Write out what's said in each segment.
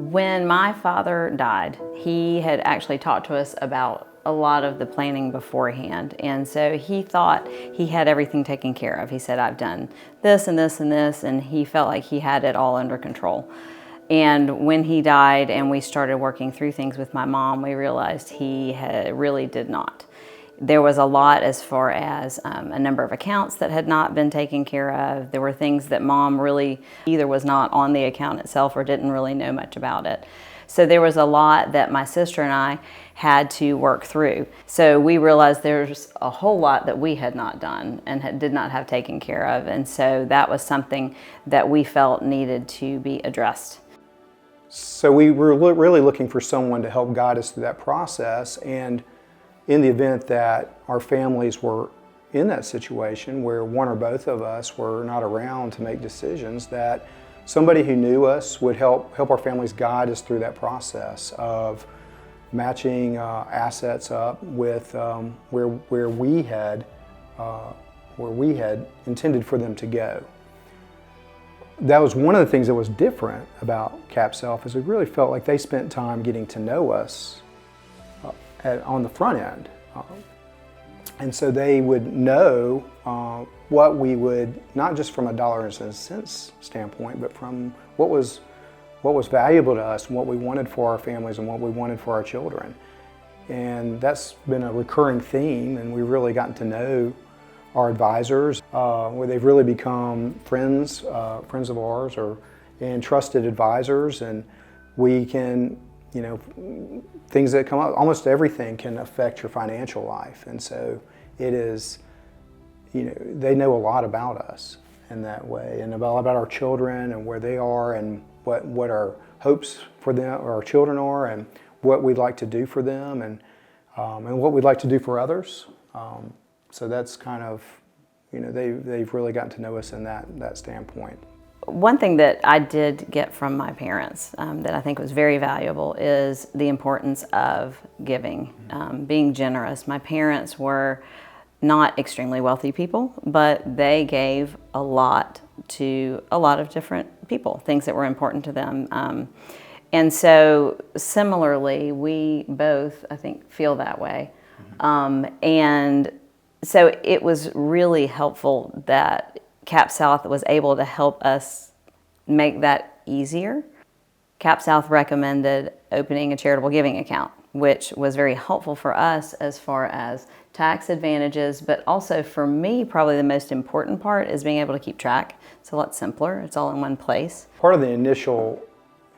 When my father died, he had actually talked to us about a lot of the planning beforehand. And so he thought he had everything taken care of. He said, I've done this and this and this, and he felt like he had it all under control. And when he died and we started working through things with my mom, we realized he really did not. There was a lot as far as a number of accounts that had not been taken care of. There were things that mom really either was not on the account itself or didn't really know much about it. So there was a lot that my sister and I had to work through. So we realized there's a whole lot that we had not done and did not have taken care of. And so that was something that we felt needed to be addressed. So we were really looking for someone to help guide us through that process. And in the event that our families were in that situation where one or both of us were not around to make decisions, that somebody who knew us would help our families guide us through that process of matching assets up with where we had intended for them to go. That was one of the things that was different about CapSelf, is we really felt like they spent time getting to know us on the front end. And so they would know what we would, not just from a dollars and cents standpoint, but from what was valuable to us and what we wanted for our families and what we wanted for our children. And that's been a recurring theme, and we've really gotten to know our advisors, where they've really become friends of ours and trusted advisors, and we can, things that come up, almost everything can affect your financial life. And so it is, they know a lot about us in that way, and about our children and where they are and what our hopes for them or our children are, and what we'd like to do for them, and what we'd like to do for others. So that's kind of, they've really gotten to know us in that standpoint. One thing that I did get from my parents that I think was very valuable is the importance of giving, being generous. My parents were not extremely wealthy people, but they gave a lot to a lot of different people, things that were important to them. And so similarly, we both, I think, feel that way. And so it was really helpful that CapSouth was able to help us make that easier. CapSouth recommended opening a charitable giving account, which was very helpful for us as far as tax advantages, but also for me, probably the most important part is being able to keep track. It's a lot simpler. It's all in one place. Part of the initial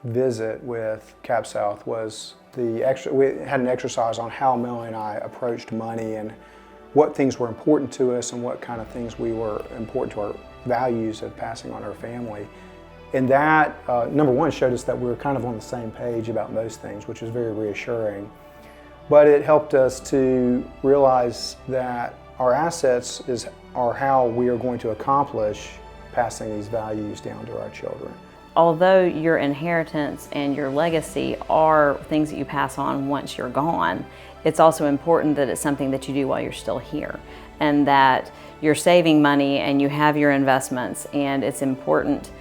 visit with CapSouth was we had an exercise on how Melanie and I approached money and what things were important to us and what kind of things were important to our values of passing on our family. And that, number one, showed us that we were kind of on the same page about most things, which was very reassuring. But it helped us to realize that our assets are how we are going to accomplish passing these values down to our children. Although your inheritance and your legacy are things that you pass on once you're gone, it's also important that it's something that you do while you're still here, and that you're saving money and you have your investments, and it's important,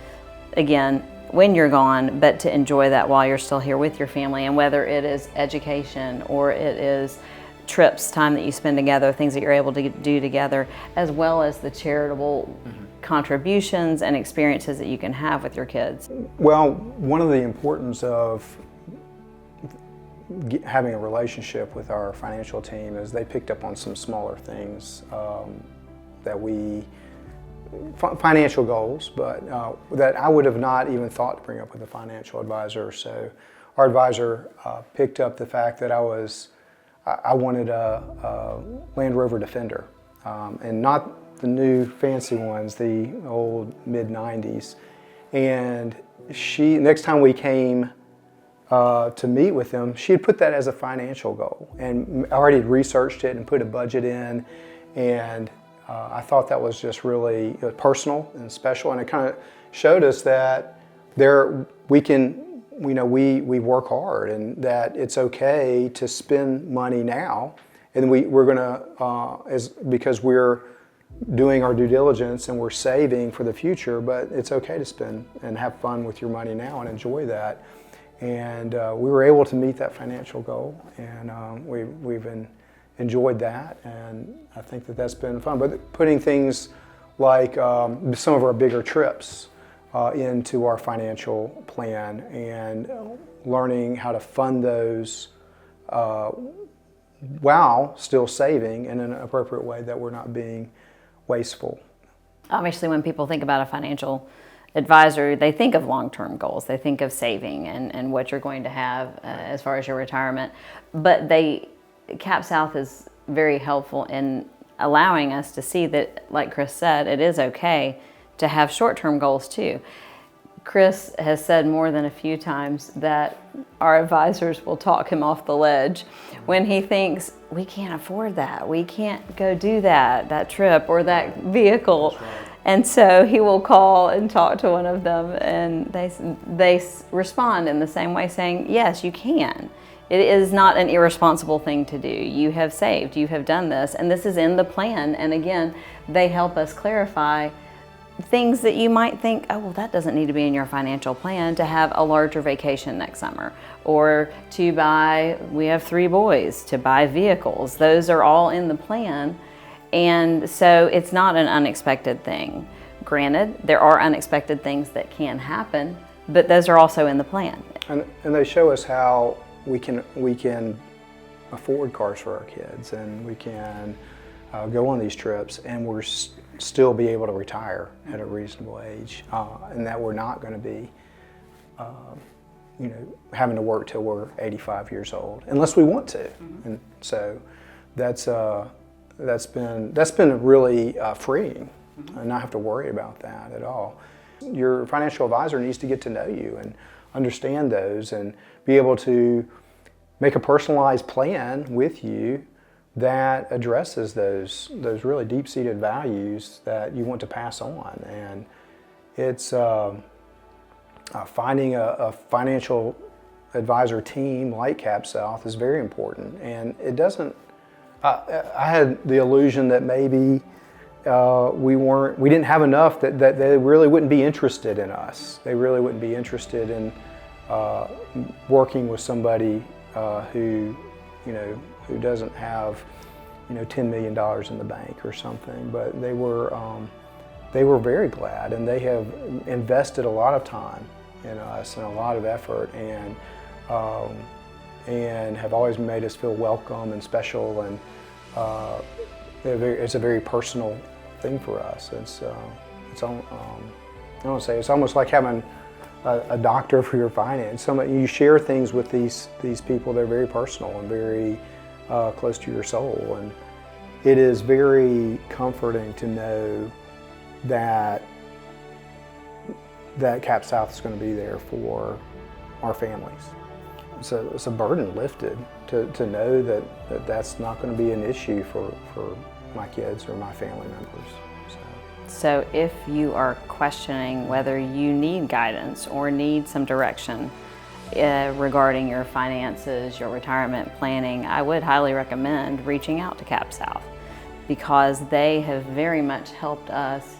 again, when you're gone, but to enjoy that while you're still here with your family, and whether it is education or it is trips, time that you spend together, things that you're able to do together, as well as the charitable contributions and experiences that you can have with your kids. Well, one of the importance of having a relationship with our financial team is they picked up on some smaller things financial goals, but that I would have not even thought to bring up with a financial advisor. So our advisor picked up the fact that I wanted a Land Rover Defender, and not the new fancy ones, the old mid-90s. And next time we came to meet with them, she had put that as a financial goal and already had researched it and put a budget in, and I thought that was just really personal and special, and it kind of showed us that we work hard, and that it's okay to spend money now, and we're gonna because we're doing our due diligence and we're saving for the future, but it's okay to spend and have fun with your money now and enjoy that. And we were able to meet that financial goal, and we've enjoyed that, and I think that that's been fun. But putting things like some of our bigger trips into our financial plan and learning how to fund those while still saving in an appropriate way that we're not being wasteful. Obviously, when people think about a financial advisor, they think of long-term goals. They think of saving and what you're going to have as far as your retirement. But Cap South is very helpful in allowing us to see that, like Chris said, it is okay to have short-term goals too. Chris has said more than a few times that our advisors will talk him off the ledge when he thinks, we can't afford that, we can't go do that trip or that vehicle. That's right. And so he will call and talk to one of them, and they respond in the same way, saying, yes, you can. It is not an irresponsible thing to do. You have saved, you have done this, and this is in the plan. And again, they help us clarify things that you might think, oh, well, that doesn't need to be in your financial plan, to have a larger vacation next summer, or to buy, we have 3 boys, to buy vehicles. Those are all in the plan. And so it's not an unexpected thing. Granted, there are unexpected things that can happen, but those are also in the plan. And they show us how we can afford cars for our kids, and we can go on these trips, and we're still be able to retire at a reasonable age, and that we're not going to be having to work till we're 85 years old, unless we want to. Mm-hmm. And so that's been really freeing, mm-hmm. and not have to worry about that at all. Your financial advisor needs to get to know you and understand those, and be able to make a personalized plan with you that addresses those really deep-seated values that you want to pass on. And it's finding a financial advisor team like Cap South is very important. And it doesn't. I had the illusion that maybe we didn't have enough, that they really wouldn't be interested in us. They really wouldn't be interested in working with somebody who doesn't have $10 million in the bank or something. But they were very glad, and they have invested a lot of time in us and a lot of effort, and have always made us feel welcome and special, and it's a very personal thing for us. I want to say it's almost like having a doctor for your finance. You share things with these people. They're very personal and very close to your soul, and it is very comforting to know that Cap South is going to be there for our families. It's a burden lifted to know that that's not going to be an issue for my kids or my family members. So if you are questioning whether you need guidance or need some direction regarding your finances, your retirement planning, I would highly recommend reaching out to Cap South, because they have very much helped us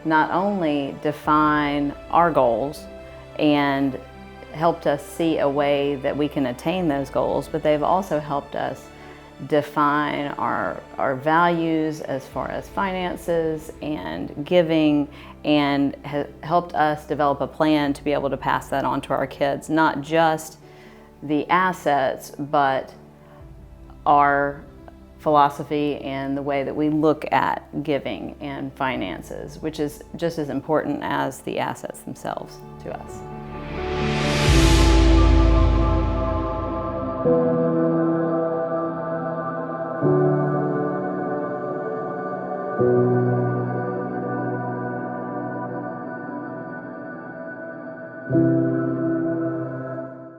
not only define our goals and helped us see a way that we can attain those goals, but they've also helped us define our values as far as finances and giving, and helped us develop a plan to be able to pass that on to our kids, not just the assets, but our philosophy and the way that we look at giving and finances, which is just as important as the assets themselves to us.